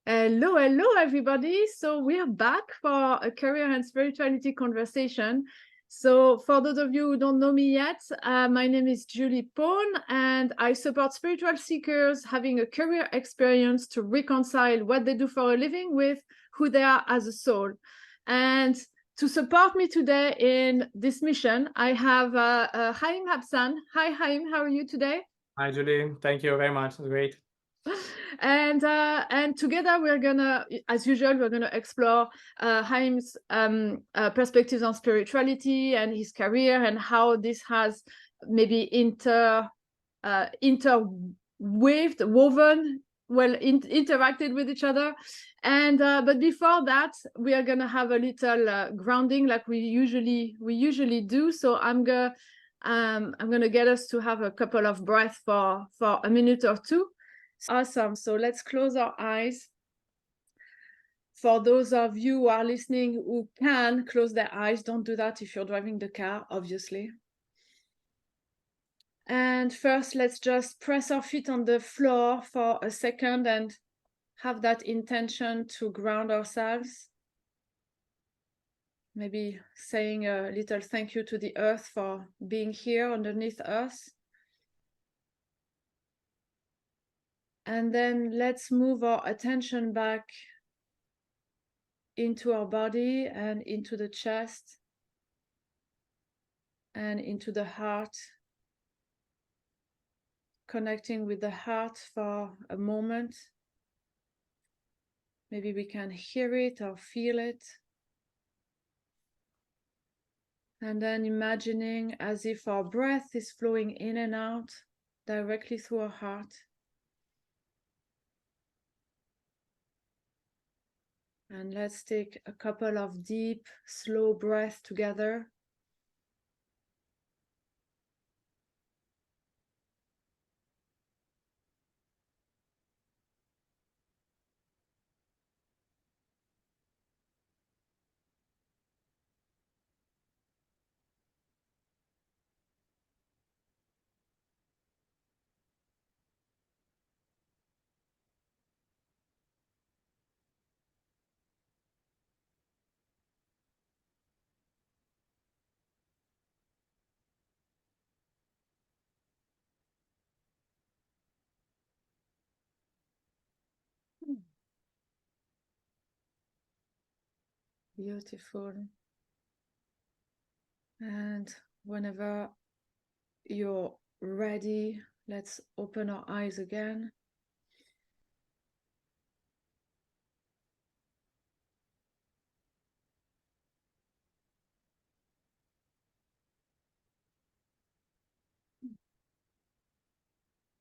Hello, hello, everybody. So we are back for a career and spirituality conversation. So for those of you who don't know me yet, my name is Julie Pone, and I support spiritual seekers having a career experience to reconcile what they do for a living with who they are as a soul. And to support me today in this mission, I have Chaim Apsan. Hi, Chaim. How are you today? Hi, Julie. Thank you very much. It's great. And together we're gonna, as usual, we're gonna explore Chaim's perspectives on spirituality and his career and how this has maybe interacted with each other. And but before that, we are gonna have a little grounding like we usually do. So I'm gonna get us to have a couple of breaths for a minute or two. Awesome. So let's close our eyes. For those of you who are listening who can close their eyes, don't do that if you're driving the car, obviously. And first, let's just press our feet on the floor for a second and have that intention to ground ourselves. Maybe saying a little thank you to the earth for being here underneath us. And then let's move our attention back into our body and into the chest and into the heart, connecting with the heart for a moment. Maybe we can hear it or feel it. And then imagining as if our breath is flowing in and out directly through our heart. And let's take a couple of deep, slow breaths together. Beautiful. And whenever you're ready, let's open our eyes again.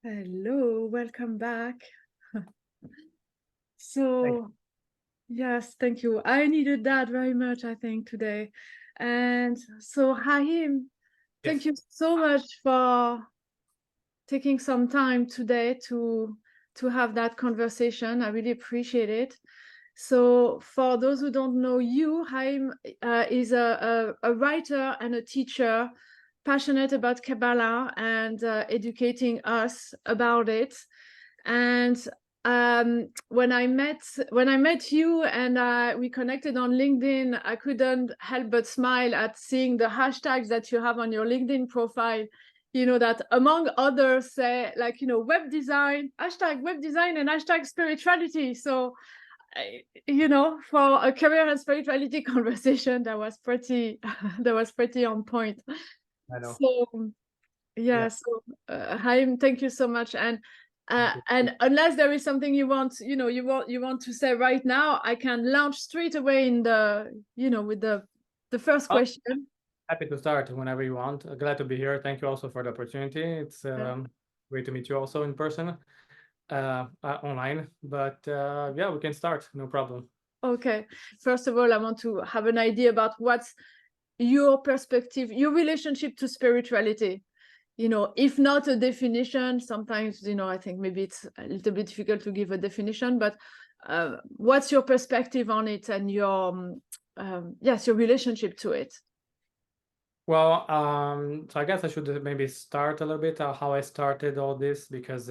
Hello, welcome back. So, yes, thank you. I needed that very much, I think, today. And so, Chaim, thank you so much for taking some time today to have that conversation. I really appreciate it. So, for those who don't know you, Chaim is a writer and a teacher passionate about Kabbalah and educating us about it. And when I met you and we connected on LinkedIn, I couldn't help but smile at seeing the hashtags that you have on your LinkedIn profile. You know, that among others say like, you know, web design, hashtag web design and hashtag spirituality. So you know, for a career and spirituality conversation, that was pretty on point. I know. So yeah, so Chaim, thank you so much. And unless there is something you want, you know, you want to say right now, I can launch straight away in the, you know, with the first Oh, question. happy to start whenever you want. Glad to be here. Thank you also for the opportunity. It's great to meet you also in person, online. But yeah, we can start. No problem. Okay. First of all, I want to have an idea about what's your perspective, your relationship to spirituality. You know, if not a definition, sometimes, you know, I think maybe it's a little bit difficult to give a definition, but what's your perspective on it and your, yes, your relationship to it? Well, so I guess I should maybe start a little bit how I started all this because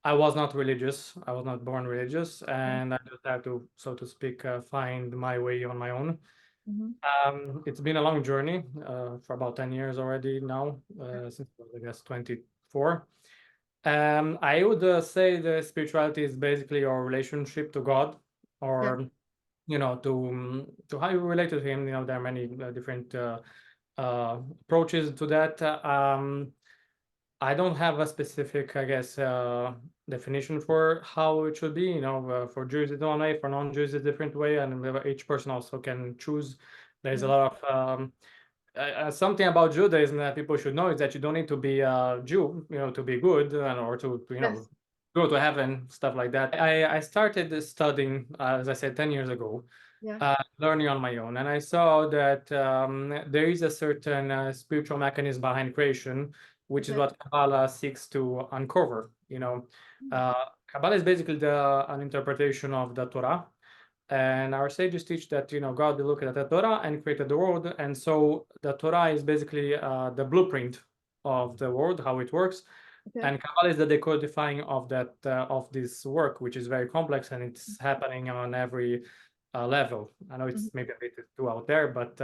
I was not religious. I was not born religious, and I just had to, so to speak, find my way on my own. It's been a long journey for about 10 years already now, since I was, I guess, 24. I would say the spirituality is basically your relationship to God, or you know, to how you relate to Him. You know, there are many different approaches to that. I don't have a specific, I guess, definition for how it should be. You know, for Jews it's one way, for non-Jews it's a different way, and each person also can choose. There's a lot of something about Judaism that people should know is that you don't need to be a Jew, you know, to be good or to, you know, go to heaven, stuff like that. I started studying, as I said, 10 years ago, learning on my own, and I saw that there is a certain spiritual mechanism behind creation, which is what Kabbalah seeks to uncover. You know, Kabbalah is basically an interpretation of the Torah. And our sages teach that, you know, God looked at the Torah and created the world. And so the Torah is basically the blueprint of the world, how it works. And Kabbalah is the decodifying of that of this work, which is very complex, and it's happening on every level. I know it's maybe a bit too out there, but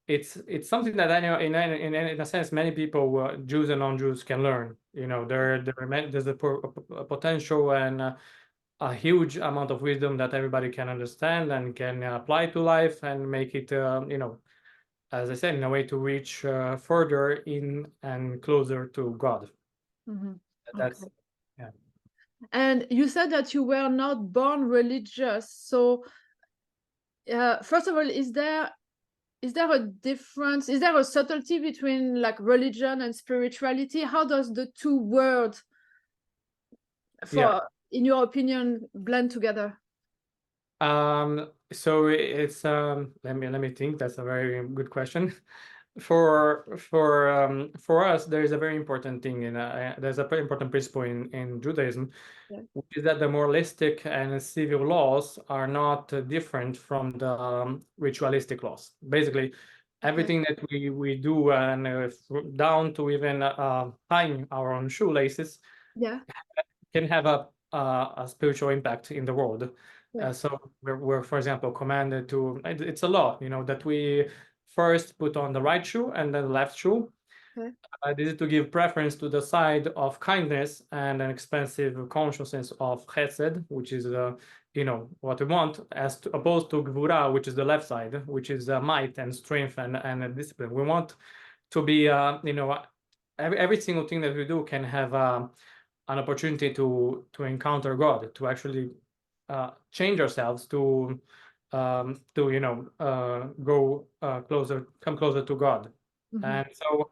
it's something that I know in a sense many people, Jews and non-Jews, can learn. You know, there's a potential and a huge amount of wisdom that everybody can understand and can apply to life and make it, you know, as I said, in a way to reach further in and closer to God. That's, yeah. And you said that you were not born religious. So, first of all, is there a difference? Is there a subtlety between like religion and spirituality? How does the two words, in your opinion, blend together? So it's let me think. That's a very good question. For us, there is a very important thing there's a very important principle in Judaism, which is that the moralistic and civil laws are not different from the ritualistic laws. Basically, everything that we do, and down to even tying our own shoelaces, can have a spiritual impact in the world. So we're, for example, commanded to, it's a law, you know, that we first put on the right shoe and then the left shoe. This is to give preference to the side of kindness and an expansive consciousness of chesed, which is, you know, what we want, as opposed to gvura, which is the left side, which is might and strength and discipline. We want to be, you know, every single thing that we do can have an opportunity to encounter God, to actually change ourselves, to you know, come closer to God. And so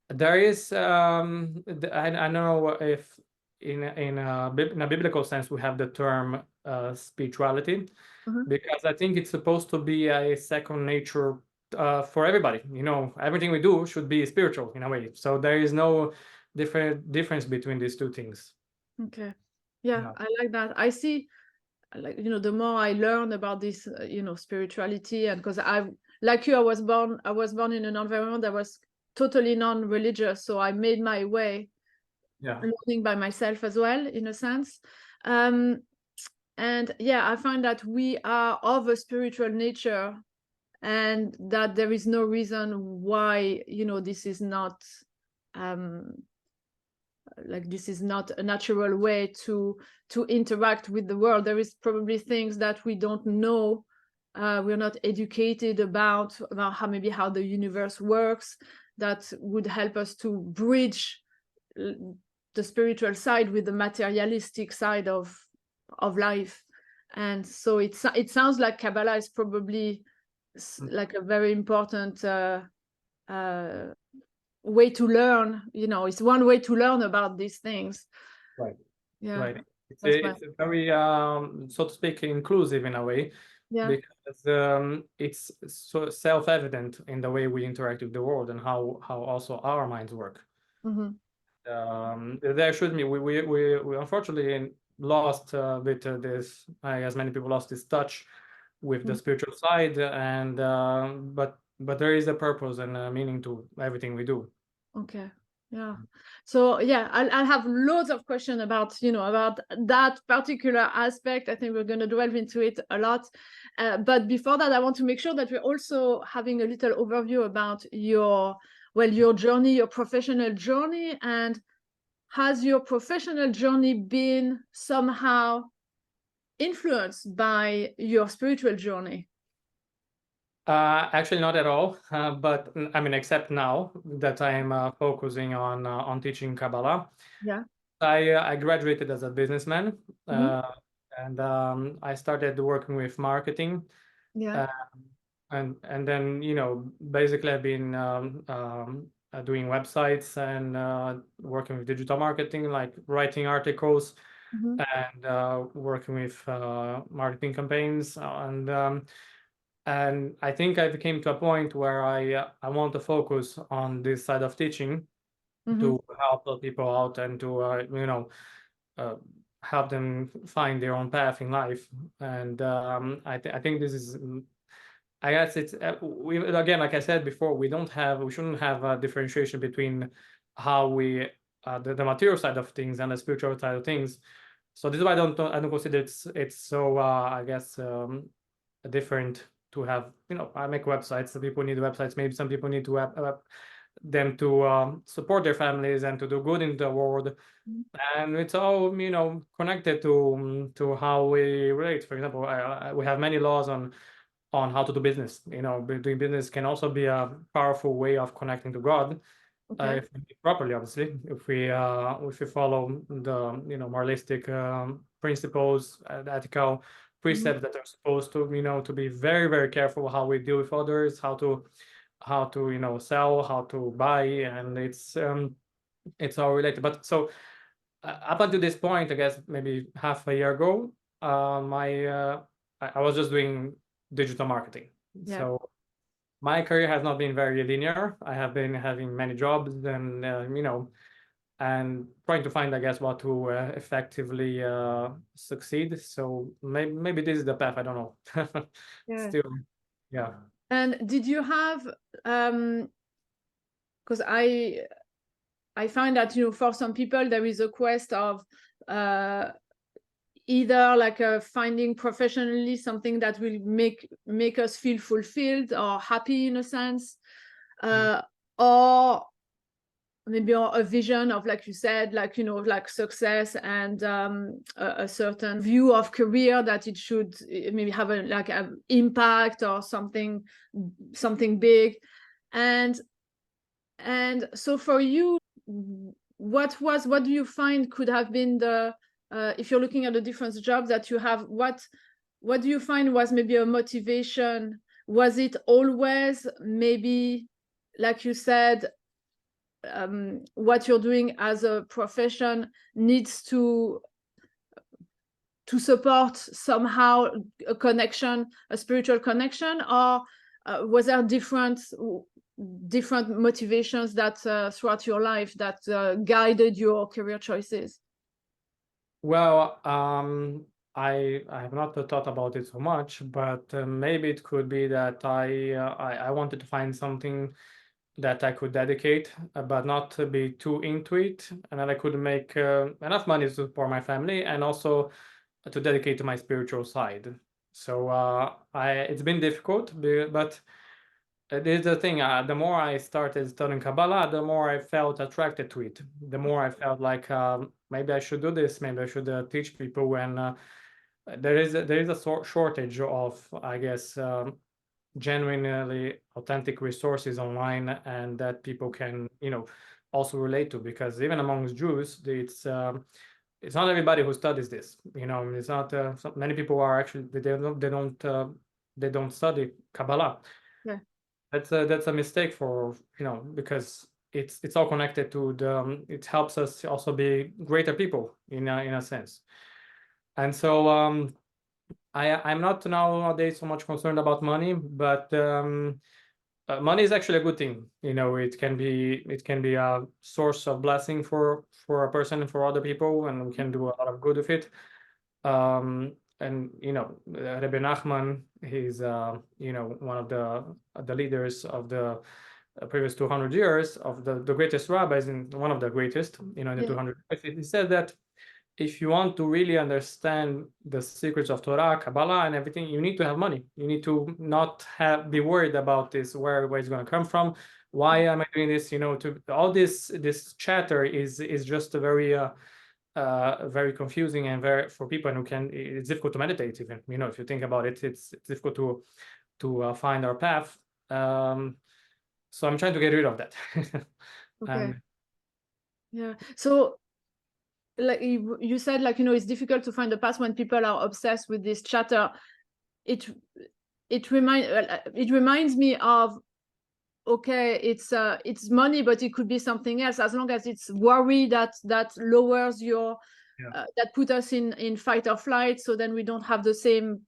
there is I don't know if in a biblical sense we have the term spirituality, because I think it's supposed to be a second nature for everybody. You know, everything we do should be spiritual in a way. So there is no difference between these two things. Yeah, I like that. I see, like, you know, the more I learn about this, you know, spirituality, and because like you, I was born in an environment that was totally non-religious, so I made my way learning by myself as well, in a sense. And yeah, I find that we are of a spiritual nature, and that there is no reason why, you know, this is not this is not a natural way to interact with the world. There is probably things that we don't know, we're not educated about how the universe works, that would help us to bridge the spiritual side with the materialistic side of life. And so it sounds like Kabbalah is probably like a very important way to learn. You know, it's one way to learn about these things. Right. It's very so to speak inclusive in a way, because it's so self-evident in the way we interact with the world and how also our minds work. There should be, we unfortunately lost with this, as many people lost this touch with the spiritual side, and but there is a purpose and a meaning to everything we do. Yeah. So yeah, I'll have loads of questions about, about that particular aspect. I think we're going to delve into it a lot. But before that, I want to make sure that we're also having a little overview about your journey, your professional journey. And has your professional journey been somehow influenced by your spiritual journey? Actually, not at all. But I mean, except now that I'm focusing on teaching Kabbalah. Yeah. I graduated as a businessman, Mhm. and I started working with marketing. Yeah. Uh, and then, basically I've been doing websites and working with digital marketing, like writing articles Mhm. and working with marketing campaigns. And I think I came to a point where I want to focus on this side of teaching Mhm. to help people out and to uh, help them find their own path in life. And I think this is, I guess it's we, again, like I said before, we shouldn't have a differentiation between how we the material side of things and the spiritual side of things. So this is why I don't consider it's so I guess different to have, I make websites, so people need websites, maybe some people need to have them to support their families and to do good in the world. Mhm. And it's all, connected to how we relate. For example, we have many laws on how to do business. Doing business can also be a powerful way of connecting to God, Okay. if we do it properly, obviously. If we follow the moralistic principles, ethical Mhm. precepts that are supposed to to be very, very careful how we deal with others, how to sell, how to buy, and it's all related. But so up until this point, I guess maybe half a year ago, I was just doing digital marketing. Yeah. So my career has not been very linear. I have been having many jobs and and trying to find, I guess, what to effectively succeed. So maybe this is the path. I don't know. Yeah. Still, yeah. And did you have because I find that for some people there is a quest of either like finding professionally something that will make us feel fulfilled or happy in a sense, or maybe a vision of, like you said, like like success and a certain view of career that it should maybe have an impact or something big. And so for you, what do you find could have been the if you're looking at the different jobs that you have, what do you find was maybe a motivation? Was it always maybe, like you said, what you're doing as a profession needs to support somehow a connection, a spiritual connection, or was there different motivations that throughout your life that guided your career choices? Well, I have not thought about it so much, but maybe it could be that I wanted to find something that I could dedicate, but not to be too into it, and that I could make enough money to support my family and also to dedicate to my spiritual side. So it's been difficult, but this is the thing. The more I started studying Kabbalah, the more I felt attracted to it. The more I felt like maybe I should do this. Maybe I should teach people. And there is a shortage of, I guess, genuinely authentic resources online, and that people can, also relate to. Because even amongst Jews, it's not everybody who studies this. It's not many people are actually they don't study Kabbalah. Yeah. That's a mistake for, because it's all connected to it helps us also be greater people in a sense. And so I'm not nowadays so much concerned about money, but money is actually a good thing. It can be a source of blessing for a person and for other people, and we can do a lot of good with it. And Rebbe Nachman, he's one of the leaders of the previous 200 years of the greatest rabbis, and one of the greatest, in the 200. He said that if you want to really understand the secrets of Torah, Kabbalah, and everything, you need to have money. You need to not be worried about this, where it's going to come from. Why am I doing this? To all this chatter is just a very confusing and for people who it's difficult to meditate even. If you think about it, it's difficult to find our path. So I'm trying to get rid of that. Okay. Yeah. So like you said, like, it's difficult to find the path when people are obsessed with this chatter. It reminds me of, okay, it's money, but it could be something else, as long as it's worry that lowers your that put us in fight or flight, so then we don't have the same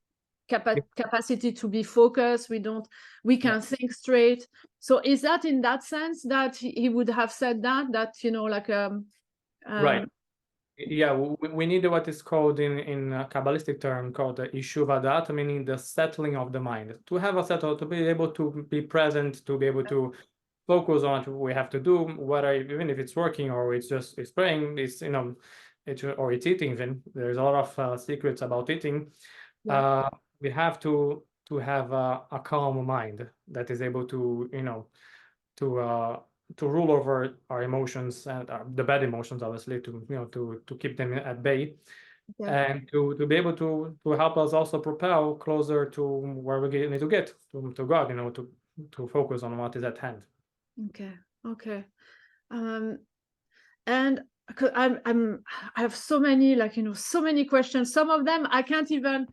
capacity to be focused, we can think straight. So is that in that sense that he would have said that like right? Yeah, we need what is called in a Kabbalistic term called the Ishuv Hadat, meaning the settling of the mind. To have a settle, to be able to be present, to be able to focus on what we have to do, even if it's working or it's praying, or it's eating. Even there's a lot of secrets about eating. We have to have a calm mind that is able to to rule over our emotions and the bad emotions, obviously, to keep them at bay, and to be able to help us also propel closer to where we need to get to God, to focus on what is at hand. Okay. And I have so many, so many questions. Some of them I can't even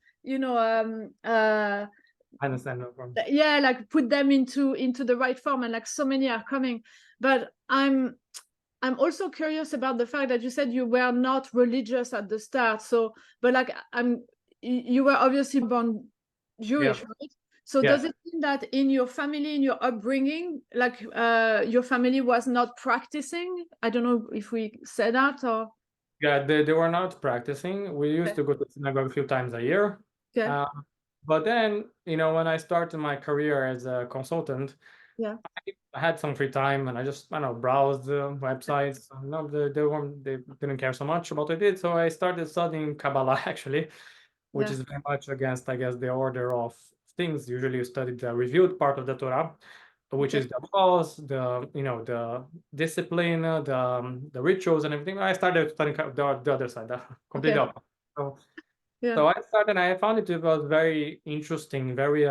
I understand, no problem. Yeah, like put them into the right form, and like so many are coming. But I'm also curious about the fact that you said you were not religious at the start. So, but like you were obviously born Jewish, right? So does it mean that in your family, in your upbringing, like your family was not practicing? I don't know if we said that or. Yeah, they were not practicing. We used to go to synagogue a few times a year. But then, when I started my career as a consultant, I had some free time and I just, browsed the websites. No, they didn't care so much about what I did. So I started studying Kabbalah, actually, which is very much against, I guess, the order of things. Usually you study the revealed part of the Torah, which is the laws, the discipline, the rituals and everything. I started studying the other side, completely opposite. So I started, I found it was very interesting, very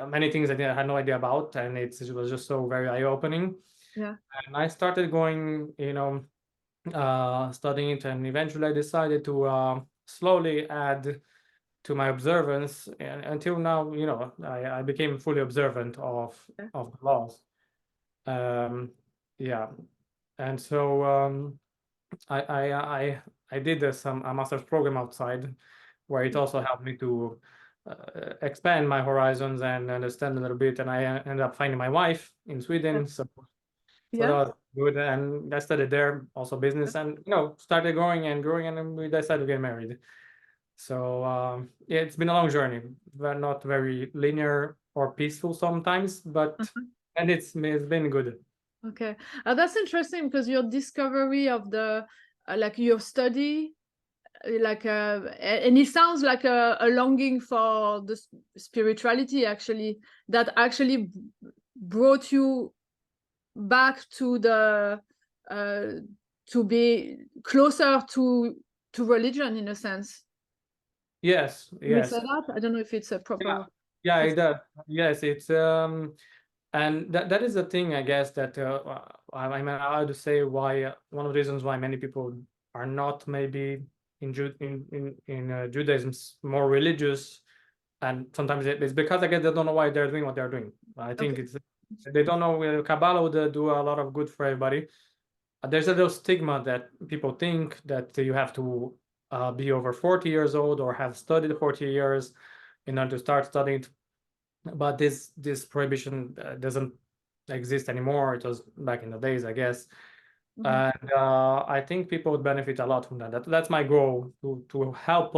many things I had no idea about, and it was just so very eye-opening. And I started going, studying it, and eventually I decided to slowly add to my observance, and until now, I became fully observant of the laws. And so I did a master's program outside, where it also helped me to expand my horizons and understand a little bit. And I ended up finding my wife in Sweden, so that was good. And I studied there also business, and started growing and growing, and then we decided to get married. So it's been a long journey, but not very linear or peaceful sometimes, but and it's been good. Okay, that's interesting, because your discovery of the like your study, like and it sounds like a longing for the spirituality, actually, that actually brought you back to the to be closer to religion, in a sense. Yes. We say that? I don't know if it's a proper. Yeah, it does. Yes, it's and that is the thing, I guess, that I'm allowed to say why one of the reasons why many people are not maybe in Judaism more religious, and sometimes it's because, I guess, they don't know why they're doing what they're doing. I think it's they don't know. Kabbalah would do a lot of good for everybody. There's a little stigma that people think that you have to be over 40 years old or have studied 40 years in order to start studying. But this prohibition doesn't exist anymore. It was back in the days, I guess. And I think people would benefit a lot from that. That's my goal, to help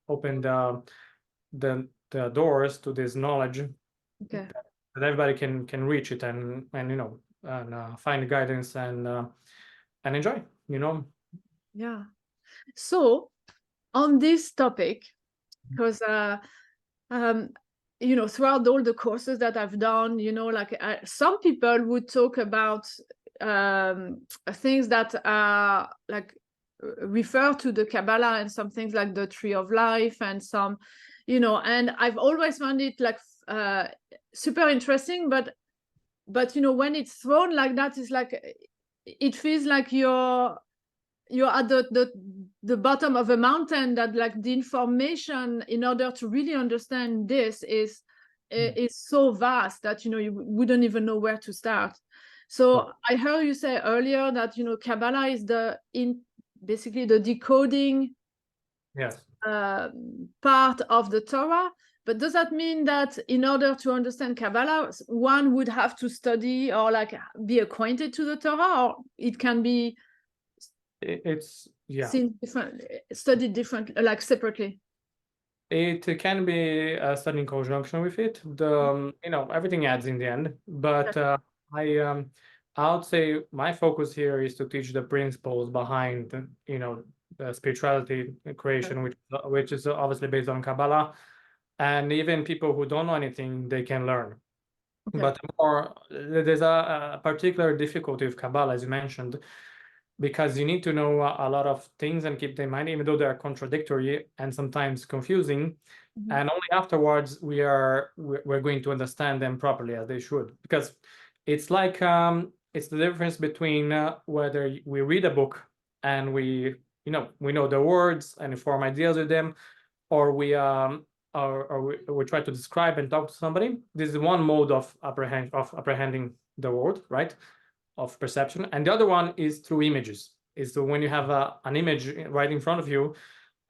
open the doors to this knowledge. that everybody can reach it and find guidance and enjoy, Yeah. So on this topic, because throughout all the courses that I've done, some people would talk about things that are like refer to the Kabbalah, and some things like the tree of life, and some, and I've always found it like super interesting, but when it's thrown like that, it's like it feels like you're at the bottom of a mountain, that like the information in order to really understand this is so vast that you wouldn't even know where to start. So I heard you say earlier that Kabbalah is basically the decoding part of the Torah. But does that mean that in order to understand Kabbalah, one would have to study or like be acquainted to the Torah, or it can be seen different, studied different, like separately? It can be studied in conjunction with it. Everything adds in the end. But I would say my focus here is to teach the principles behind the spirituality creation, which is obviously based on Kabbalah, and even people who don't know anything, they can learn. But there's a particular difficulty with Kabbalah, as you mentioned, because you need to know a lot of things and keep them in mind, even though they're contradictory and sometimes confusing. And only afterwards we're going to understand them properly as they should. Because it's like it's the difference between whether we read a book and we know the words and form ideas with them, or we try to describe and talk to somebody. This is one mode of apprehending the world, right? Of perception. And the other one is through images. Is so when you have an image right in front of you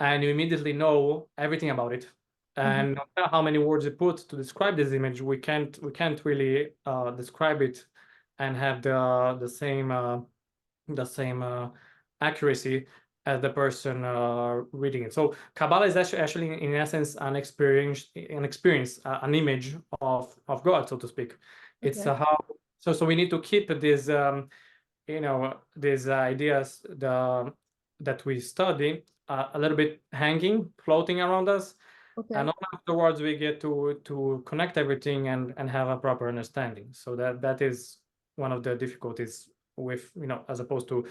and you immediately know everything about it, and no matter how many words you put to describe this image, we can't really describe it and have the same accuracy as the person reading it. So Kabbalah is actually in essence an experience, an image of God, so to speak. It's how so we need to keep this these ideas that we study a little bit hanging, floating around us, and afterwards we get to connect everything and have a proper understanding. So that is one of the difficulties with as opposed to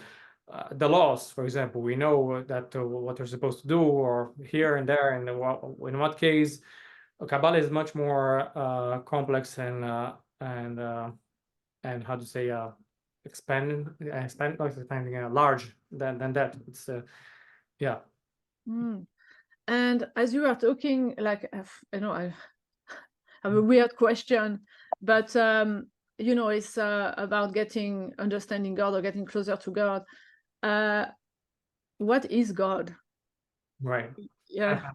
the laws, for example. We know that what we're supposed to do, or here and there, and in what case. Kabbalah is much more complex and how to say expanding large than that. It's And as you are talking, like I have a weird question, but it's about understanding God or getting closer to God. What is God? Right. Yeah.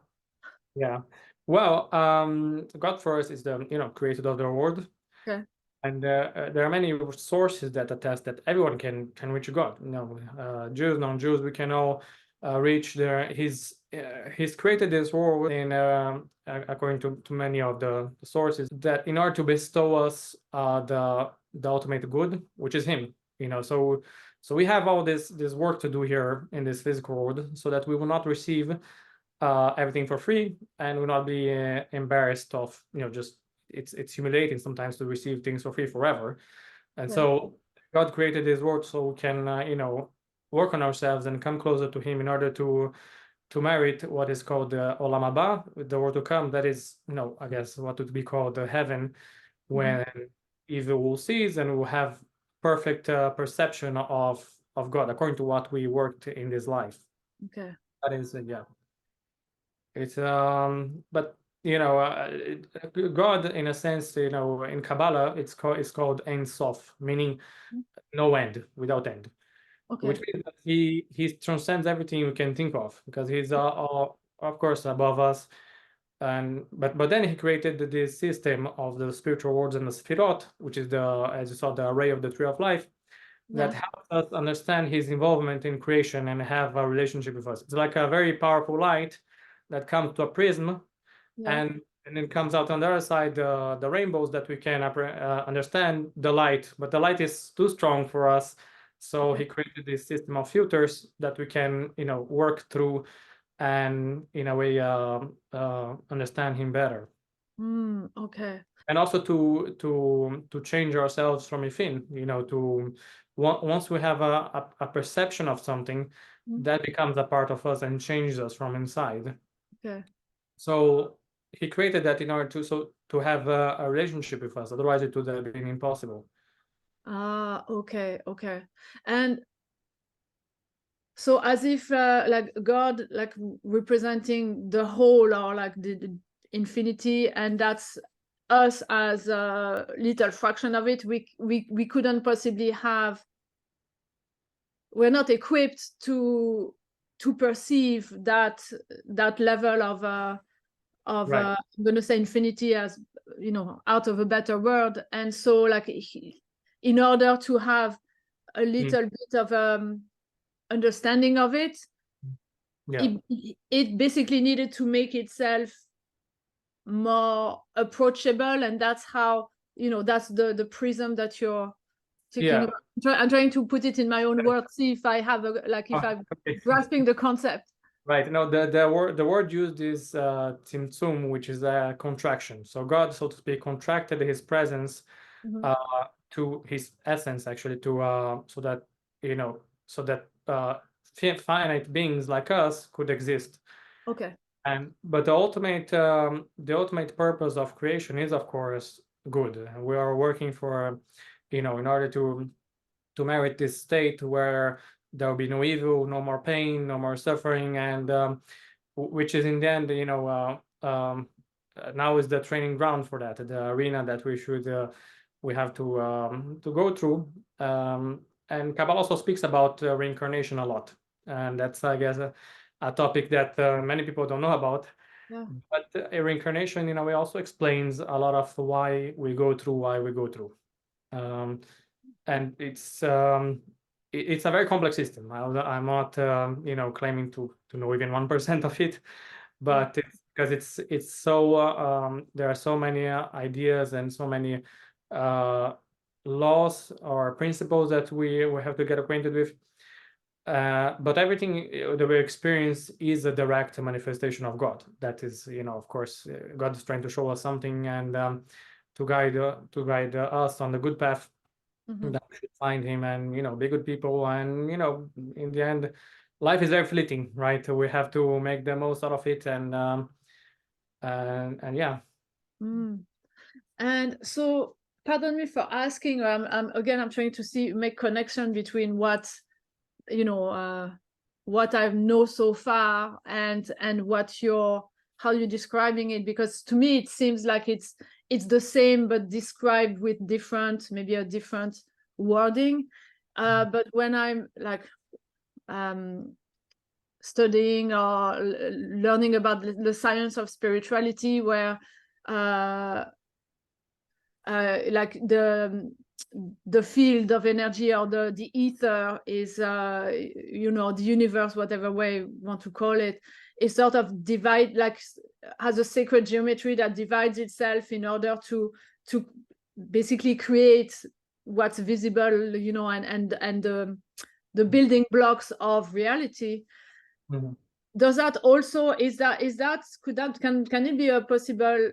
Yeah. Well, God first is the creator of the world. Okay. And there are many sources that attest that everyone can reach God. Jews, non-Jews, we can all reach there. He's created this world in according to many of the sources, that in order to bestow us the ultimate good, which is Him. So we have all this work to do here in this physical world, so that we will not receive everything for free and will not be embarrassed of just it's humiliating sometimes to receive things for free forever. And so God created this world so we can work on ourselves and come closer to Him in order to merit what is called the Olam Haba, the world to come. That is I guess what would be called the heaven, when evil will cease and we'll have perfect perception of God according to what we worked in this life. Okay. That is it's but God, in a sense, in Kabbalah, it's called Ein Sof, meaning no end, without end. Which means that he transcends everything we can think of, because he's all, of course, above us. And but then he created this system of the spiritual worlds and the Sefirot, which is as you saw, the array of the tree of life, that helps us understand his involvement in creation and have a relationship with us. It's like a very powerful light that comes to a prism, and And then comes out on the other side, the rainbows that we can understand the light, but the light is too strong for us. So he created this system of filters that we can, work through and in a way understand him better. Okay. And also to change ourselves from within, to once we have a perception of something, that becomes a part of us and changes us from inside. Okay. So he created that in order to have a relationship with us. Otherwise, it would have been impossible. Okay. And so as if like God, like representing the whole, or like the infinity, and that's us as a little fraction of it. We couldn't possibly have. We're not equipped to perceive that level of Right. I'm going to say infinity, as out of a better word. And so like in order to have a little bit of understanding of it, it basically needed to make itself more approachable, and that's how that's the prism that you're taking about. I'm trying to put it in my own words, see if I have if I'm grasping the concept. Right. No, the word used is tzimtzum, which is a contraction. So God, so to speak, contracted his presence to his essence, actually, to so that finite beings like us could exist. Okay. But the ultimate purpose of creation is, of course, good. We are working for, in order to merit this state where there will be no evil, no more pain, no more suffering, and which is in the end, now is the training ground for that, the arena that we have to go through. And Kabbalah also speaks about reincarnation a lot, and that's, I guess, a topic that many people don't know about. Yeah. But reincarnation, in a way, also explains a lot of why we go through. And it's a very complex system. I'm not claiming to know even 1% of it, but it's because it's so there are so many ideas and so many laws or principles that we have to get acquainted with. But everything that we experience is a direct manifestation of God. That is, of course, God is trying to show us something, and to guide us on the good path. That we should find him and be good people, and in the end, life is very fleeting, right? We have to make the most out of it, and yeah. And so, pardon me for asking. I'm trying to make connection between what what I know so far and how you're describing it, because to me it seems like it's the same but described with maybe a different wording. But when I'm like studying or learning about the science of spirituality, where like the field of energy, or the ether is the universe, whatever way you want to call it, is sort of has a sacred geometry that divides itself in order to basically create what's visible, and the building blocks of reality. Does that also can it be a possible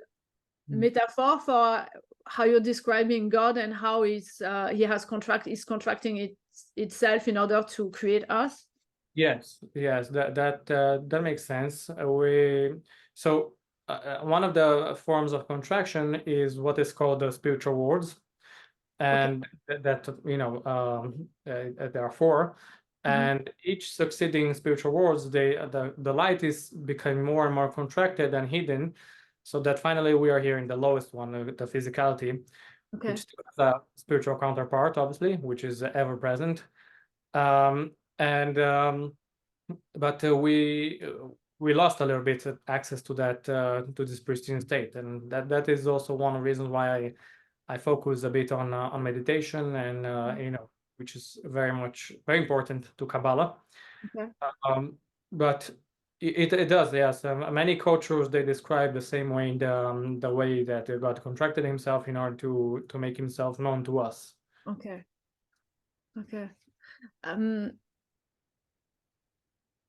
metaphor for how you're describing God, and how is contracting itself in order to create us? Yes, that makes sense. One of the forms of contraction is what is called the spiritual worlds, and there are four, and each succeeding spiritual worlds, the light is becoming more and more contracted and hidden, so that finally we are here in the lowest one, the physicality, which has a spiritual counterpart, obviously, which is ever present. But we lost a little bit of access to that, to this pristine state, and that is also one of the reasons why I focus a bit on meditation, and which is very important to Kabbalah. But It does, yes. Many cultures, they describe the same way, the way that God contracted himself in order to make himself known to us. Okay.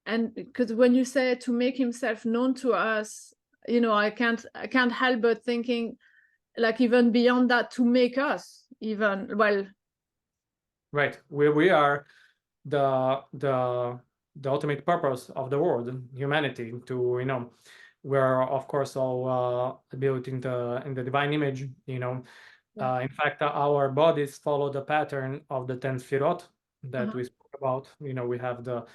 And because when you say to make himself known to us, I can't help but thinking, like, even beyond that, to make us even, well, right, we are the ultimate purpose of the world, humanity, to we're of course all built in the divine image. Yeah. In fact, our bodies follow the pattern of the 10 sfirot that we spoke about. We have the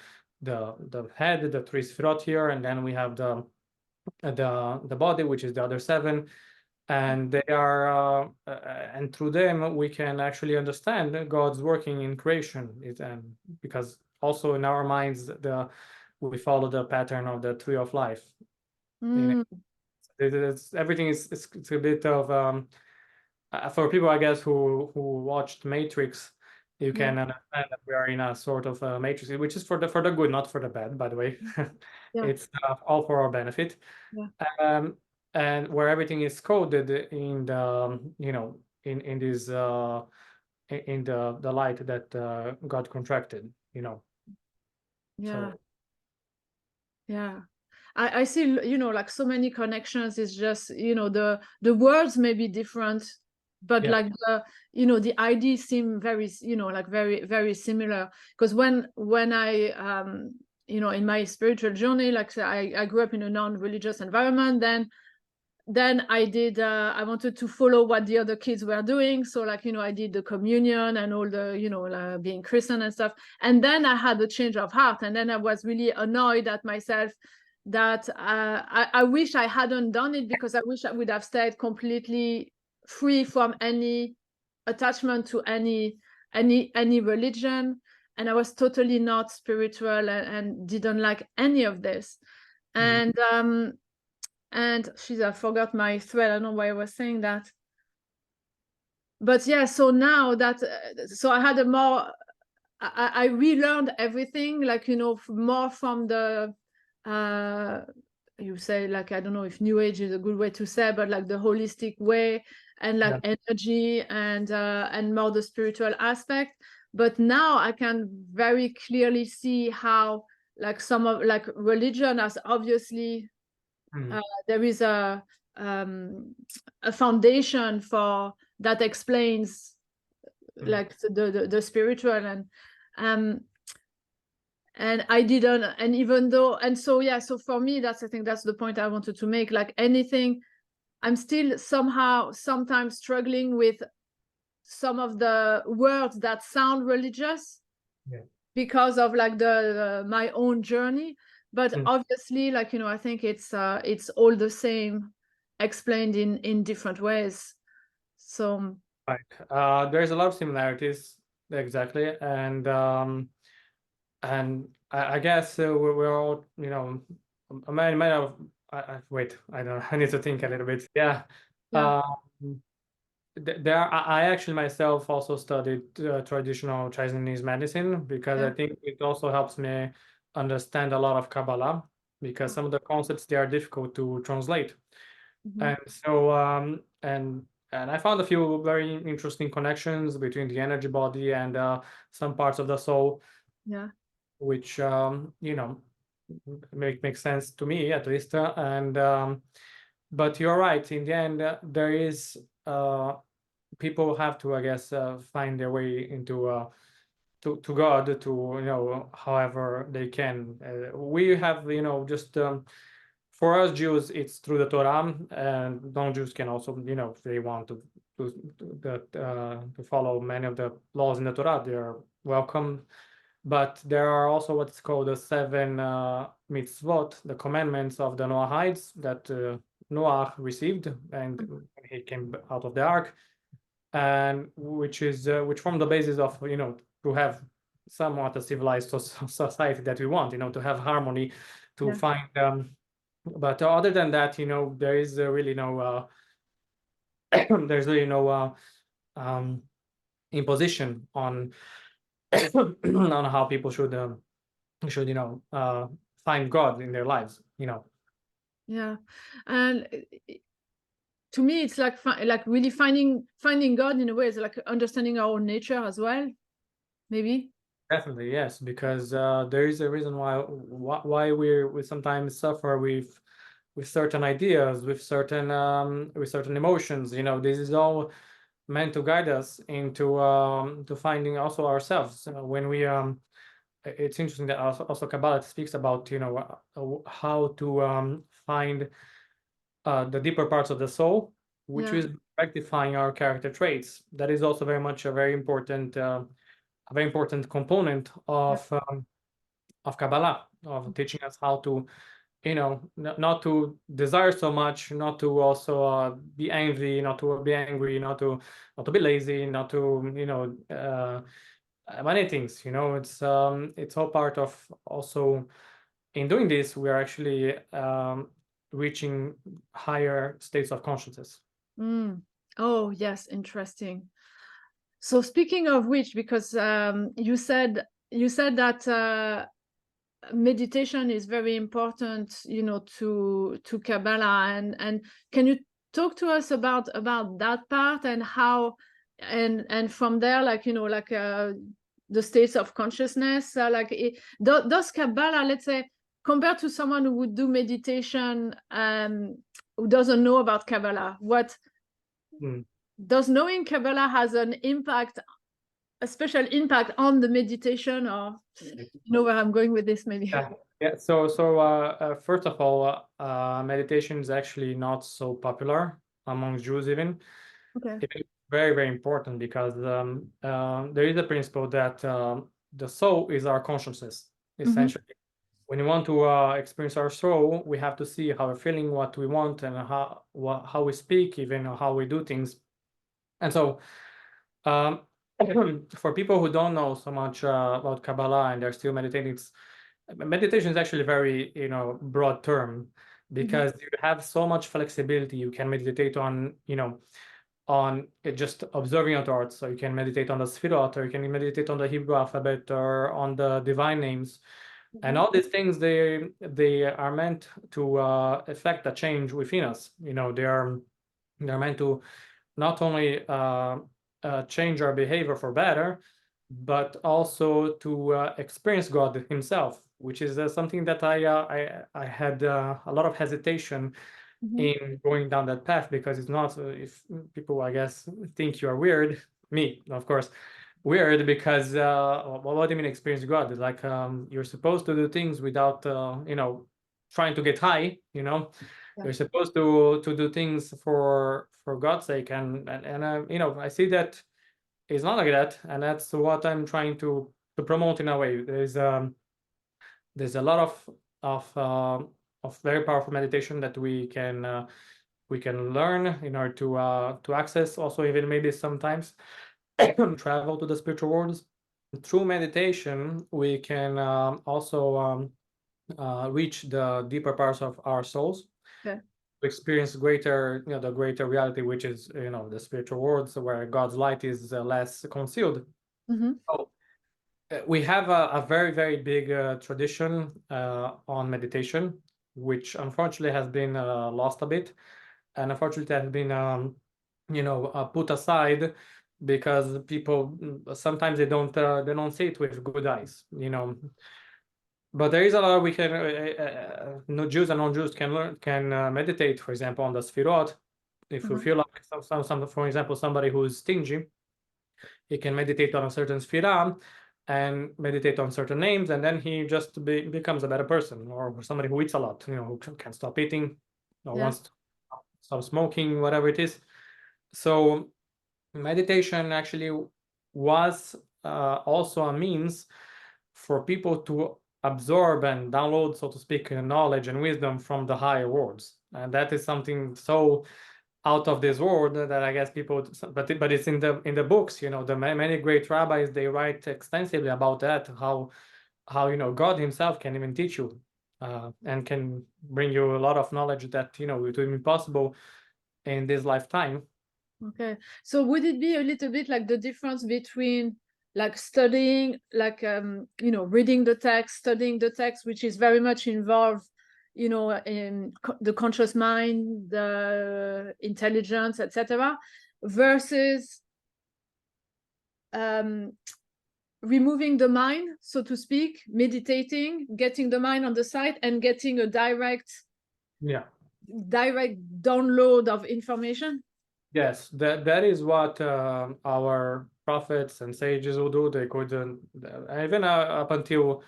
head, the 3 sfirot here, and then we have the body, which is the other 7, and they are and through them we can actually understand God's working in creation. Because also in our minds we follow the pattern of the tree of life. Everything is it's a bit of for people, I guess, who watched Matrix. You can understand that we are in a sort of matrix, which is for the good, not for the bad, by the way. It's all for our benefit. And where everything is coded in the in this in the light that God contracted. Yeah. So Yeah. I see, like, so many connections. It's just, the words may be different, but like the ideas seem very, like very, very similar. Because when I in my spiritual journey, like I grew up in a non-religious environment, then I wanted to follow what the other kids were doing. So, like, I did the communion and all the, like being Christian and stuff. And then I had a change of heart. And then I was really annoyed at myself that I wish I hadn't done it, because I wish I would have stayed completely free from any attachment to any religion. And I was totally not spiritual and didn't like any of this. And I forgot my thread. I don't know why I was saying that. But yeah, so now that, so I had I relearned everything, like, more from the, you say, like, I don't know if New Age is a good way to say, but like the holistic way, and like energy and more the spiritual aspect. But now I can very clearly see how, like, some of, like, religion has obviously, there is a foundation for that explains like the spiritual, and I didn't, and even though, and so so for me, I think that's the point I wanted to make. Like, anything, I'm still somehow sometimes struggling with some of the words that sound religious because of, like, my own journey. But obviously, like, I think it's all the same, explained in different ways. So right, there's a lot of similarities, exactly, and I guess we're all, a man of wait, I don't know, I need to think a little bit. I actually myself also studied traditional Chinese medicine, because I think it also helps me understand a lot of Kabbalah, because some of the concepts, they are difficult to translate. And so and I found a few very interesting connections between the energy body and some parts of the soul, which make sense to me, at least. But you're right. In the end, there is people have to, I guess, find their way into to God, to however they can. We have, just for us Jews, it's through the Torah, and non-Jews can also, if they want to follow many of the laws in the Torah, they are welcome. But there are also what's called the 7 mitzvot, the commandments of the Noahides that Noah received, and when he came out of the ark, and which form the basis of, to have somewhat a civilized society that we want, to have harmony, to find. But other than that, there is really no there's really no imposition on on how people should find God in their lives, Yeah, and to me, it's like really finding God in a way. It's like understanding our own nature as well, maybe. Definitely, yes, because there is a reason why we sometimes suffer with certain ideas, with certain emotions. This is all meant to guide us into to finding also ourselves. When we it's interesting that also Kabbalah speaks about how to find the deeper parts of the soul, which Yeah. is rectifying our character traits. That is also very much a very important component of Kabbalah, of teaching us how to, not to desire so much, not to also be angry, not to be angry, not to be lazy, not to many things. It's all part of also. In doing this, we are actually reaching higher states of consciousness. Oh yes, interesting. So speaking of which, because you said that meditation is very important, to Kabbalah, and can you talk to us about that part and how, and from there, the states of consciousness, does Kabbalah, let's say, compared to someone who would do meditation, who doesn't know about Kabbalah, what does knowing Kabbalah has an impact, a special impact on the meditation, or you know where I'm going with this, maybe? Yeah. So first of all, meditation is actually not so popular among Jews even. Okay. It's very, very important because there is a principle that the soul is our consciousness, essentially. When you want to experience our soul, we have to see how we're feeling, what we want, and how we speak, even how we do things. And so for people who don't know so much about Kabbalah and they're still meditating, meditation is actually a very broad term, because you have so much flexibility. You can meditate on just observing your thoughts. So you can meditate on the Sfirot, or you can meditate on the Hebrew alphabet, or on the divine names. And all these things, they are meant to affect a change within us. They're meant to not only change our behavior for better, but also to experience God Himself, which is something that I had a lot of hesitation in going down that path, because it's not, if people, I guess, think you are weird, me, of course, weird, because what do you mean experience God? It's like you're supposed to do things without trying to get high. You're supposed to do things for God's sake, and I see that it's not like that, and that's what I'm trying to promote in a way. There's a lot of very powerful meditation that we can learn in order to access, also even maybe sometimes travel to the spiritual worlds. Through meditation, we can also reach the deeper parts of our souls. Okay. Experience greater, the greater reality, which is the spiritual worlds, where God's light is less concealed. So we have a very, very big tradition on meditation, which unfortunately has been lost a bit, and unfortunately has been put aside, because people sometimes they don't see it with good eyes. But there is a lot we can, no Jews and non-Jews can meditate, for example, on the Sfirot. If you feel like some, for example, somebody who's stingy, he can meditate on a certain Sfirah and meditate on certain names, and then he just becomes a better person. Or somebody who eats a lot, who can stop eating, or wants to stop smoking, whatever it is. So meditation actually was also a means for people to absorb and download, so to speak, knowledge and wisdom from the higher worlds. And that is something so out of this world that I guess people, but it's in the books. The many great rabbis, they write extensively about that, how God Himself can even teach you and can bring you a lot of knowledge that it would be possible in this lifetime. Okay, so would it be a little bit like the difference between like studying, like reading the text, studying the text, which is very much involved, in the conscious mind, the intelligence, etc., versus removing the mind, so to speak, meditating, getting the mind on the side, and getting a direct download of information. Yes, that is what our prophets and sages will do. They couldn't, even up until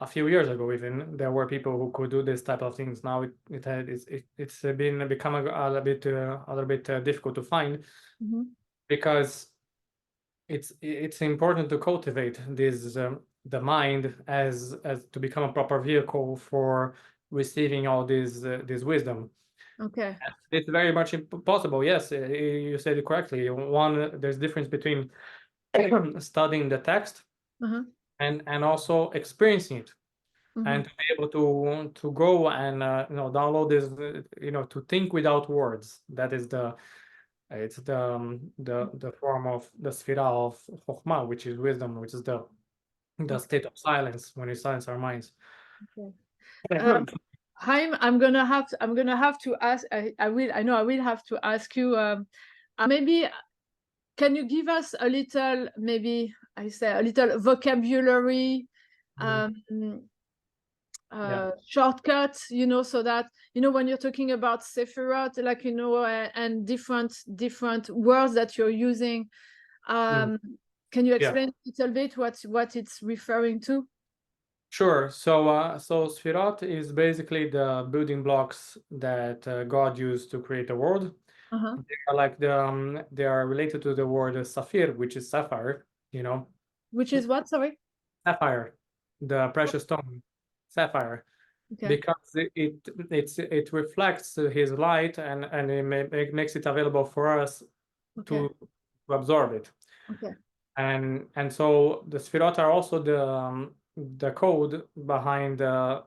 a few years ago, even there were people who could do this type of things. Now it's become a little bit difficult to find, because it's important to cultivate this the mind as to become a proper vehicle for receiving all this wisdom. Okay. It's very much possible. Yes, you said it correctly. One, there's difference between studying the text and also experiencing it, and to be able to go and download this, to think without words. That is it's the form of the sphera of Chokhmah, which is wisdom, which is the state of silence, when we silence our minds. Okay. Chaim, I'm gonna have to ask. I know I will have to ask you. Maybe can you give us a little, maybe I say a little vocabulary, shortcut, so that when you're talking about Sephirot, like and different words that you're using, can you explain a little bit what it's referring to? Sure. So Sphirot is basically the building blocks that God used to create the world. They are like they are related to the word Saphir, which is sapphire. Which is what? Sorry. Sapphire, the precious stone, sapphire. Okay. Because it reflects his light, and it makes it available for us to absorb it. Okay. And so the Sphirot are also the code behind our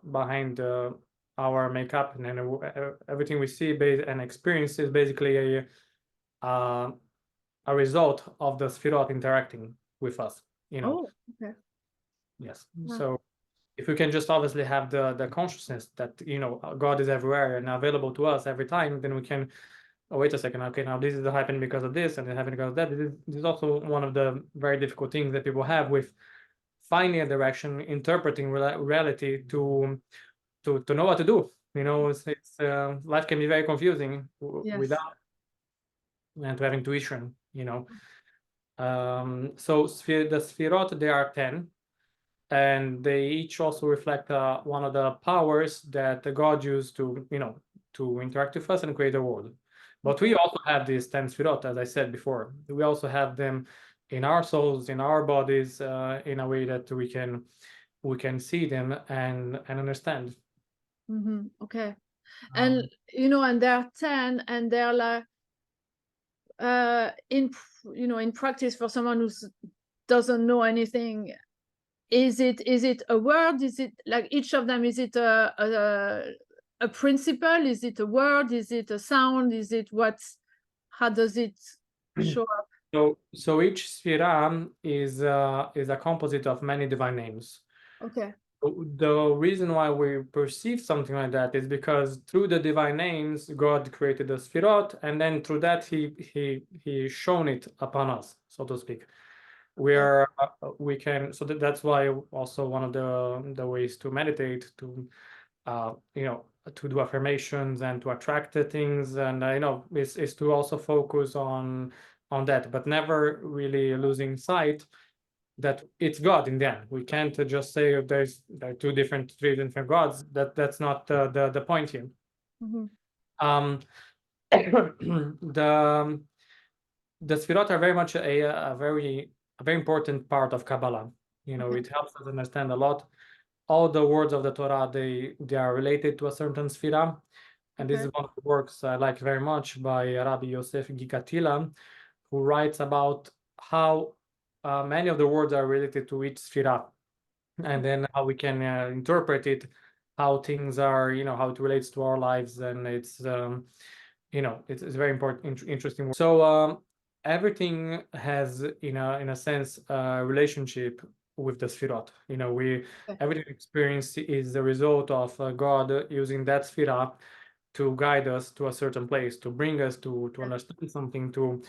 makeup, and everything we see and experience is basically a result of the Sphirot interacting with us. Oh, okay. Yes. Yeah. So if we can just obviously have the consciousness that God is everywhere and available to us every time, then we can, oh, wait a second, okay, now this is happening because of this and it happened because of that. This is also one of the very difficult things that people have with finding a direction, interpreting reality to know what to do. It's life can be very confusing without and to have intuition. So the Sphirot, there are 10, and they each also reflect one of the powers that God used to to interact with us and create the world. But we also have these 10 Sphirot, as I said before. We also have them in our souls, in our bodies, in a way that we can see them and understand. Okay. And and there are 10, and they're like in practice, for someone who doesn't know anything, is it a word? Is it like each of them? Is it a principle? Is it a word? Is it a sound? Is it what? How does it show up? So each sphera is a composite of many divine names. Okay. The reason why we perceive something like that is because through the divine names, God created the Sphirot, and then through that he shown it upon us, so to speak. We can, so that's why also one of the ways to meditate, to to do affirmations and to attract the things, and is to also focus on that, but never really losing sight that it's God in the end. We can't just say there are three different gods. That's not the point here. The Sphirot are very much a very important part of Kabbalah. It helps us understand a lot. All the words of the Torah, they are related to a certain Sphira. And this is one of the works I like very much by Rabbi Yosef Gikatila, who writes about how many of the words are related to each Sphira, and then how we can interpret it, how things are, how it relates to our lives. And it's, it's very important, interesting. So everything has, in a sense, a relationship with the Sfirot. Everything experience is the result of God using that Sfirah to guide us to a certain place, to bring us to understand something, to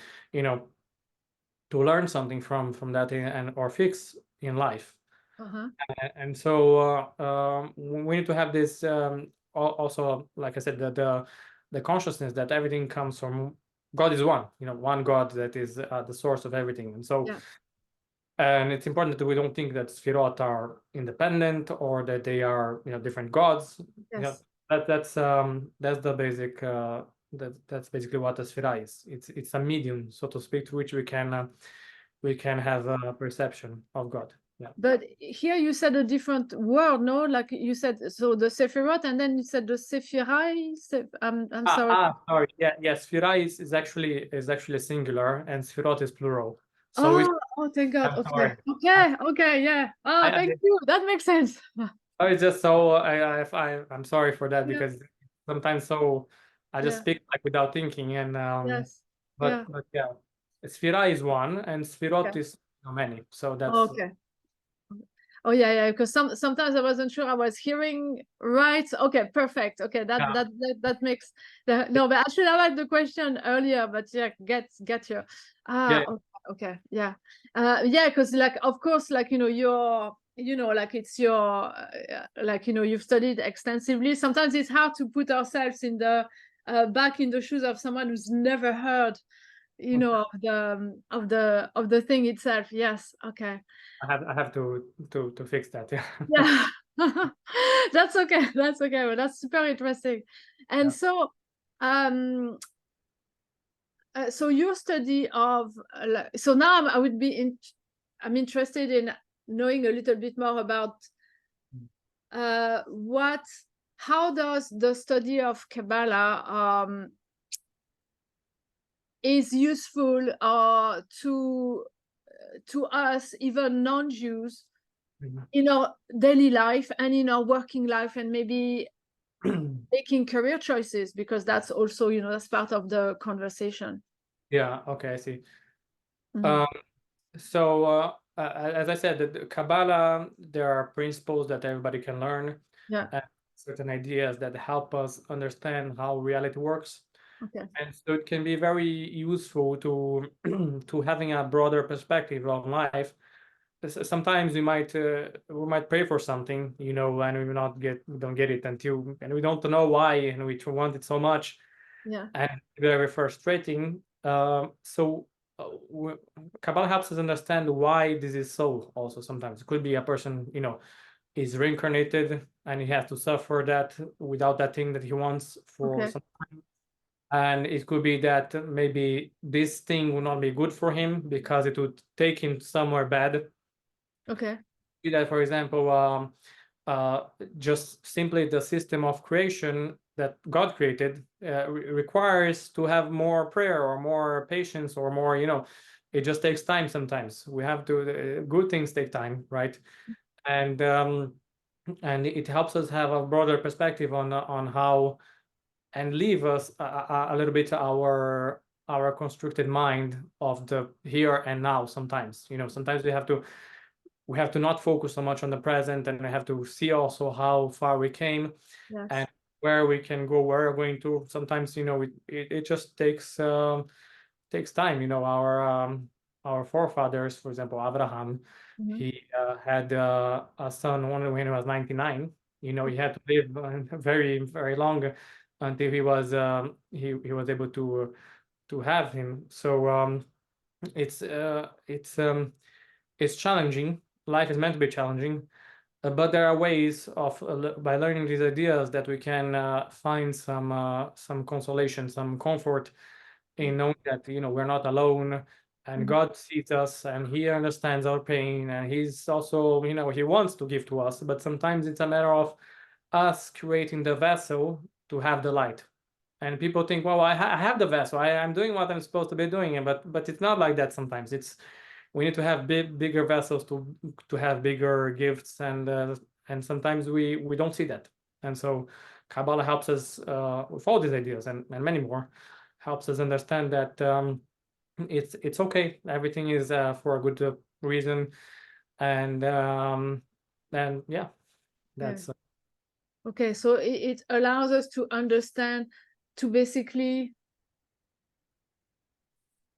learn something from that, and or fix in life. And so we need to have this, also, like I said, the consciousness that everything comes from God is one, one God that is the source of everything. And so, and it's important that we don't think that Sfirot are independent or that they are, different gods. That's the basic, that's basically what a Sphira is. It's a medium, so to speak, through which we can have a perception of God. Yeah. But here you said a different word, no? Like you said, so the Sephirot, and then you said the Sephirai. I'm sorry. Sorry. Yeah. Sphira is actually singular, and Sphirot is plural. So Thank God. I'm Okay. sorry. Okay. Yeah. Thank you. That makes sense. It's just so I'm sorry for that, because sometimes I just speak like without thinking, and but yeah, Sphira is one and Sphirot is many. So that's okay. Oh yeah, because sometimes I wasn't sure I was hearing right. Okay, perfect. Okay, that makes no, but I should have had the question earlier, but yeah, get here. Okay, yeah, because like of course, like you're like it's your like you've studied extensively. Sometimes it's hard to put ourselves in the back in the shoes of someone who's never heard of the thing itself. Yes, okay. I have to fix that. Yeah. That's okay. But that's super interesting. And so so your study of so now I'm interested in knowing a little bit more about how does the study of Kabbalah is useful to us, even non-Jews, in our daily life and in our working life, and maybe making career choices, because that's also that's part of the conversation. Yeah. Okay. I see. So as I said, the Kabbalah, there are principles that everybody can learn. And certain ideas that help us understand how reality works. And so it can be very useful to to having a broader perspective on life. Sometimes we might pray for something, and we don't get it until, and we don't know why, and we want it so much. And very frustrating. So Kabbalah helps us understand why this is so. Also, sometimes it could be a person, is reincarnated and he has to suffer that without that thing that he wants for some time. And it could be that maybe this thing will not be good for him because it would take him somewhere bad. That, for example, just simply the system of creation that God created requires to have more prayer or more patience or more, it just takes time sometimes. We have to, good things take time, right? And it helps us have a broader perspective on how, and leave us a little bit our constructed mind of the here and now. Sometimes, sometimes we have to not focus so much on the present, and we have to see also how far we came and where we can go, where we're going to. Sometimes, it just takes time. Our forefathers, for example, Abraham, he had a son only when he was 99. He had to live very, very long until he was he was able to have him. So it's challenging. Life is meant to be challenging, but there are ways of by learning these ideas that we can find some consolation, some comfort in knowing that we're not alone, and God sees us and he understands our pain, and he's also he wants to give to us, but sometimes it's a matter of us creating the vessel to have the light. And people think, well, I have the vessel, I'm doing what I'm supposed to be doing, but it's not like that. Sometimes we need to have bigger vessels to have bigger gifts, and sometimes we don't see that. And so Kabbalah helps us with all these ideas and many more, helps us understand that it's okay. Everything is for a good reason, and yeah, that's okay. So it allows us to understand, to basically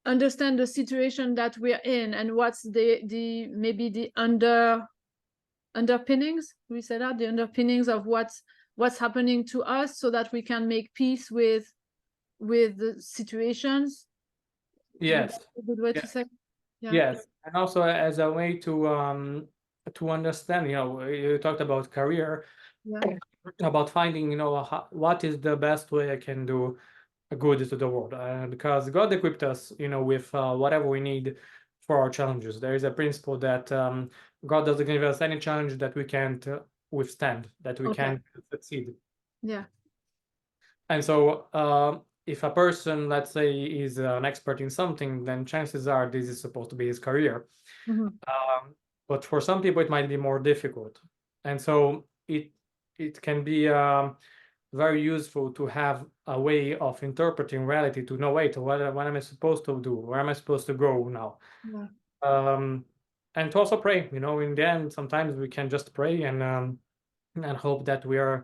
understand the situation that we're in and what's the maybe the underpinnings, we said that, the underpinnings of what's happening to us, so that we can make peace with the situations. yes, A good way yeah. to say. Yeah. Yes, and also as a way to understand, you talked about career, Yeah. about finding, what is the best way I can do good to the world, because God equipped us, with whatever we need for our challenges. There is a principle that God doesn't give us any challenge that we can't withstand, that we Okay. can't succeed. Yeah. And so, if a person, let's say, is an expert in something, then chances are this is supposed to be his career. But for some people, it might be more difficult, and so it can be very useful to have a way of interpreting reality, to know, wait, what am I supposed to do? Where am I supposed to go now? Yeah. And to also pray. In the end, sometimes we can just pray and hope that we're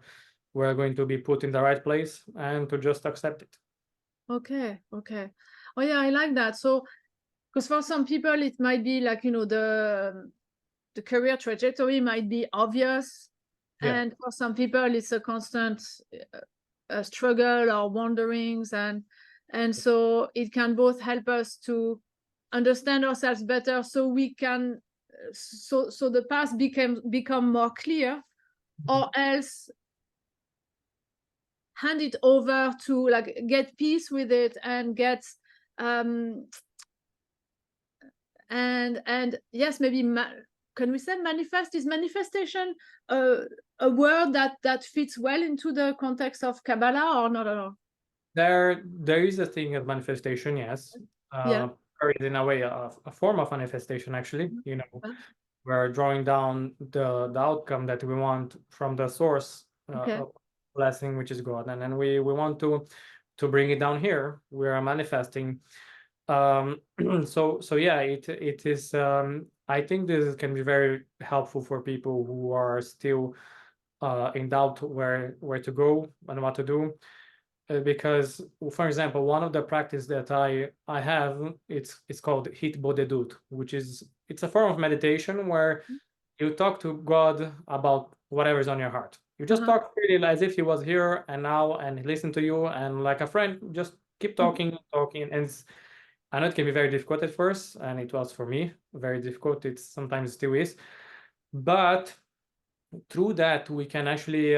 going to be put in the right place and to just accept it. Okay. Okay. Oh yeah, I like that. So, because for some people it might be like, the career trajectory might be obvious, Yeah. and for some people it's a constant struggle or wanderings, and so it can both help us to understand ourselves better, so we can so the path become more clear, or else hand it over to, like, get peace with it and get um and yes, maybe can we say manifest? Is manifestation a word that fits well into the context of Kabbalah, or not at all? There is a thing of manifestation, yes. Yeah. Or in a way, a form of manifestation, actually. We're drawing down the outcome that we want from the source Okay. of blessing, which is God, and then we want to bring it down here. We are manifesting. So yeah, it is. I think this can be very helpful for people who are still in doubt where to go and what to do. Because, for example, one of the practice that I have, it's called hit bodedut, which is, it's a form of meditation where you talk to God about whatever's on your heart. You just talk really as if he was here and now, and he listened to you, and like a friend, just keep talking, and I know it can be very difficult at first, and it was for me very difficult. It sometimes still is, but through that we can actually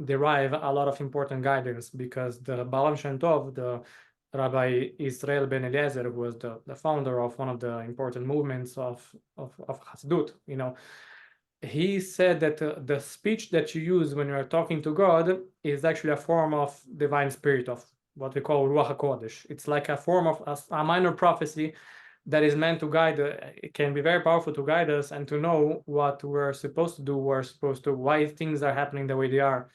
derive a lot of important guidance, because the Baal Shem Tov, the Rabbi Israel Ben Eliezer, who was the founder of one of the important movements of Hasidut, he said that the speech that you use when you are talking to God is actually a form of divine spirit, of what we call Ruach HaKodesh. It's like a form of a minor prophecy that is meant to guide. It can be very powerful to guide us and to know what we're supposed to do, why things are happening the way they are.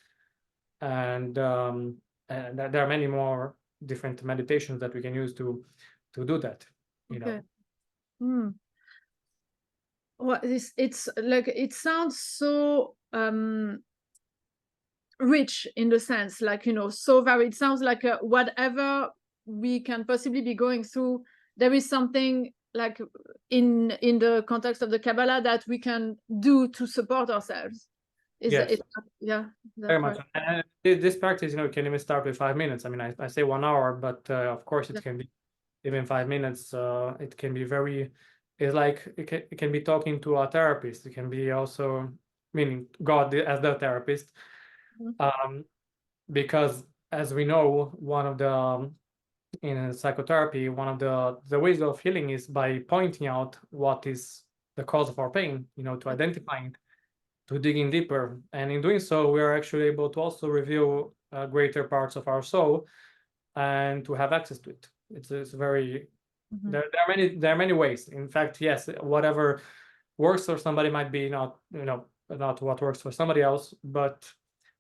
And there are many more different meditations that we can use to do that. Okay. Well, it's like, it sounds so rich, in the sense, like, so varied. It sounds like whatever we can possibly be going through, there is something, like, in the context of the Kabbalah, that we can do to support ourselves. Yes. Yeah, Very much. And this practice, can even start with 5 minutes. I mean, I say 1 hour, but of course it can be even 5 minutes. It can be very, it's like it can be talking to a therapist. It can be also, meaning God as the therapist. Because as we know, one of the in psychotherapy, one of the ways of healing is by pointing out what is the cause of our pain, to identifying, to digging deeper. And in doing so, we are actually able to also reveal greater parts of our soul and to have access to it. It's very, there are many ways. In fact, yes, whatever works for somebody might be not what works for somebody else, but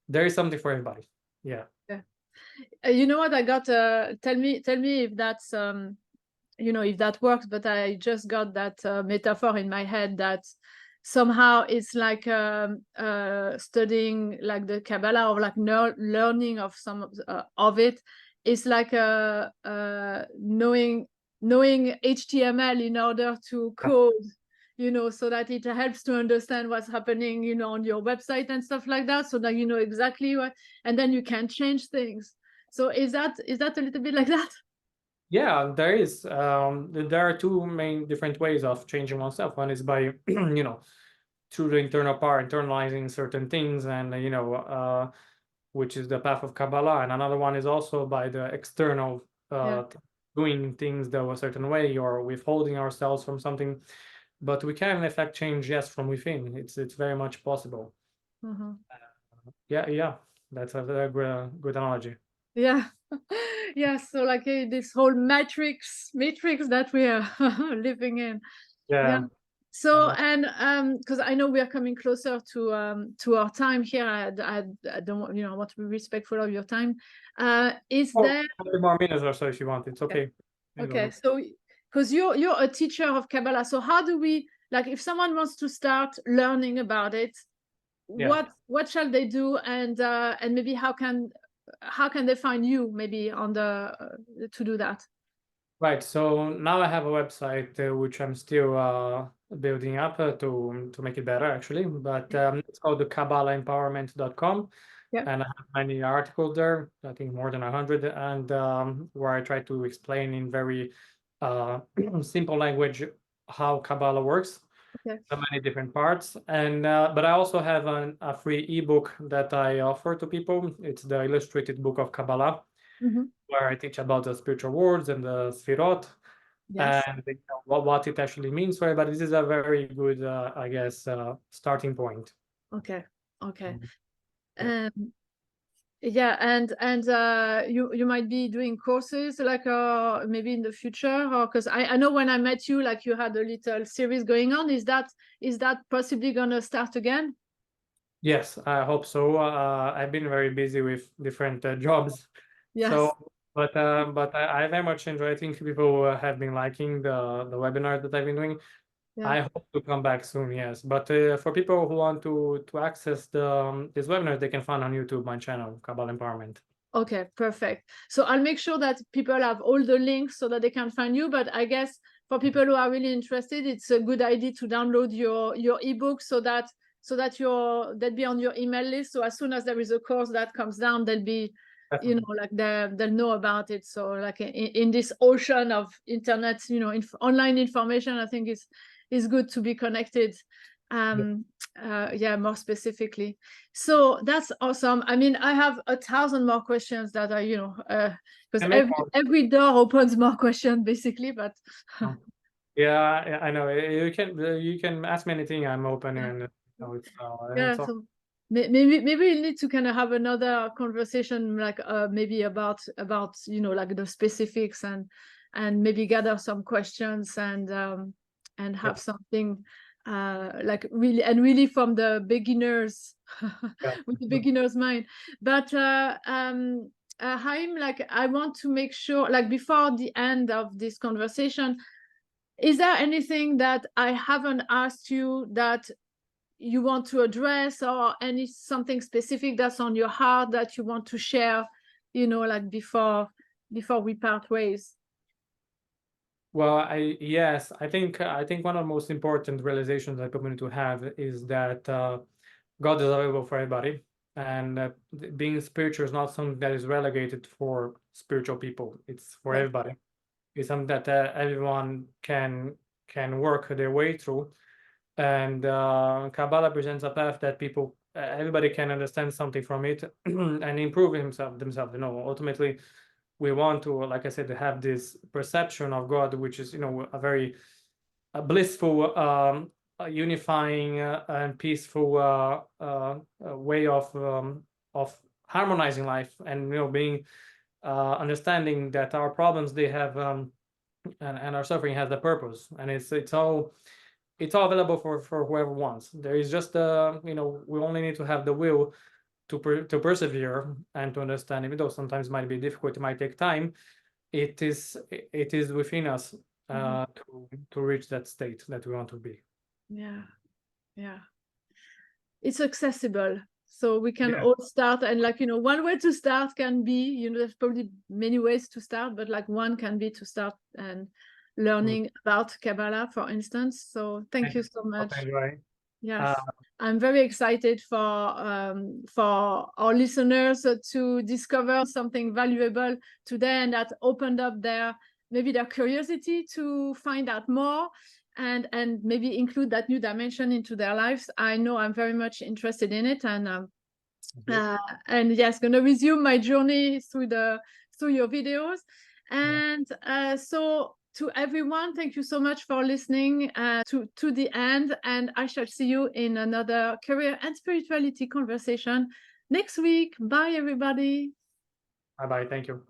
there is something for everybody. Yeah. You know what I got? Tell me if that's you know, if that works, but I just got that metaphor in my head that somehow it's like studying like the Kabbalah, or like learning of some of it. It's like knowing HTML in order to code, you know, so that it helps to understand what's happening, you know, on your website and stuff like that, so that you know exactly what, and then you can change things. So is that a little bit like that? Yeah, there is. There are two main different ways of changing oneself. One is by, you know, through the internal part, internalizing certain things, and you know, which is the path of Kabbalah. And another one is also by the external, doing things that a certain way or withholding ourselves from something. But we can in effect change, yes, from within. It's very much possible. Yeah, that's a very good analogy. Yeah. Yeah, so like this whole matrix that we are living in. Yeah. So, and because I know we are coming closer to our time here, I don't want, you know, I want to be respectful of your time. Is there 20 more minutes or so if you want? It's okay. Okay, so because you're a teacher of Kabbalah, so how do we, like, if someone wants to start learning about it, what shall they do, and maybe how can they find you, maybe on the to do that? Right. So now I have a website which I'm still building up to make it better, actually. But it's called the KabbalahEmpowerment.com. Yeah. And I have many articles there, I think more than 100, and where I try to explain in very simple language how Kabbalah works. Okay. So many different parts. And but I also have a free ebook that I offer to people. It's the illustrated book of Kabbalah, where I teach about the spiritual worlds and the Sfirot, and you know, what it actually means for everybody. This is a very good, I guess, starting point. Okay. Okay. Yeah. Yeah, and you might be doing courses like maybe in the future, or because I know when I met you, like you had a little series going on. Is that possibly gonna start again? Yes, I hope so. I've been very busy with different jobs, Yes. so but I very much enjoy. I think people have been liking the webinar that I've been doing. Yeah. I hope to come back soon. Yes, but for people who want to access the this webinar, they can find on YouTube my channel, Kabbalah Empowerment. Okay, perfect. So I'll make sure that people have all the links so that they can find you. But I guess for people who are really interested, it's a good idea to download your ebook so that they'll be on your email list. So as soon as there is a course that comes down, they'll be, you know, like they'll know about it. So like in this ocean of internet, you know, online information, I think is good to be connected. Yeah, more specifically. So that's awesome. I mean, I have 1,000 more questions that are, you know, because every door opens more questions basically, but yeah, I know. You can ask me anything. I'm open, and you know, so maybe we need to kind of have another conversation, like maybe about you know, like the specifics, and maybe gather some questions, and have something like really from the beginners with the beginner's mind. But Chaim, like I want to make sure, like before the end of this conversation, is there anything that I haven't asked you that you want to address, or something specific that's on your heart that you want to share, you know, like before we part ways? Well, yes, I think one of the most important realizations that people need to have is that God is available for everybody, and being spiritual is not something that is relegated for spiritual people. It's for everybody. It's something that everyone can work their way through, and Kabbalah presents a path that people, everybody can understand something from it and improve themselves. You know, ultimately, we want to, like I said, have this perception of God, which is, you know, a very blissful, unifying and peaceful way of harmonizing life, and you know, being understanding that our problems, they have and our suffering has a purpose, and it's all available for whoever wants. There is just you know, we only need to have the will to persevere and to understand, even though sometimes it might be difficult, it might take time, it is within us to reach that state that we want to be. Yeah, yeah. It's accessible, so we can all start. And like, you know, one way to start can be, you know, there's probably many ways to start, but like one can be to start and learning about Kabbalah, for instance. So thank you so much. Yes, I'm very excited for our listeners to discover something valuable today, and that opened up maybe their curiosity to find out more, and maybe include that new dimension into their lives. I know I'm very much interested in it, and yes, gonna resume my journey through your videos. And so to everyone, thank you so much for listening to the end, and I shall see you in another career and spirituality conversation next week. Bye, everybody. Bye-bye. Thank you.